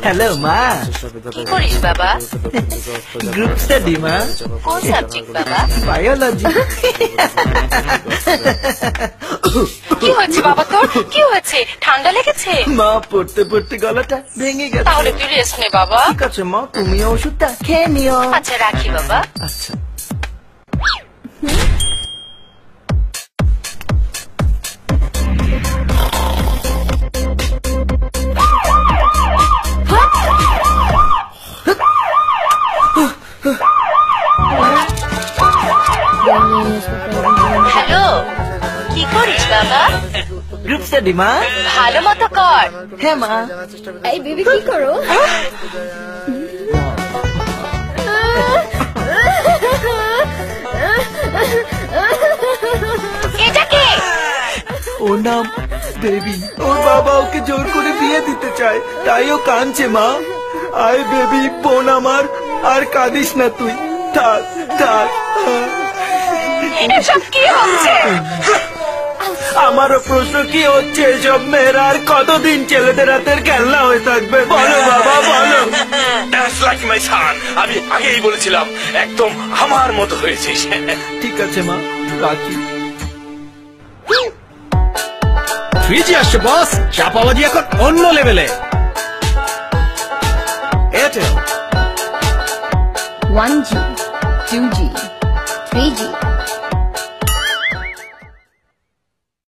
Hello মা, কি করিস বাবা? গ্রুপ স্টাডি মা। কোন সাবজেক্ট বাবা? বায়োলজি। কি হয়েছে বাবা তোর? কি হয়েছে? ঠান্ডা লেগেছে? মা পড়তে পড়তে গলাটা ভেঙে গেছে। তাহলে তুই রেস্ট নে বাবা। ঠিক আছে মা, তুমি ওষুধটা খেয়ে নিও। আচ্ছা রাখি বাবা। আচ্ছা। হ্যালো, কি করিস বাবা? গ্রুপ স্টাডি মা। ভালো মতো কর। হ্যাঁ মা। এই বেবি কি করো? এটা কে? ওর নাম বেবি। ওর বাবা ওকে জোর করে বিয়ে দিতে চায়, তাই ও কাঁদছে মা। আয় বেবি, বোন আমার, আর কাঁদিস না তুই। থাক থাক। এসব কি হচ্ছে? আমারও প্রশ্ন, কি হচ্ছে এসব? মেয়েরা আর কতদিন ছেলেদের হাতের খেলনা হয়ে থাকবে? বলো বাবা বলো। That's like my son. আমি আগেই বলেছিলাম একদম আমার মতো হয়েছিস। ঠিক আছে মা, রাখি। 3G আসছে বস, চাপাবাজি এখন অন্য লেভেলে। Airtel 1G, 2G, 3G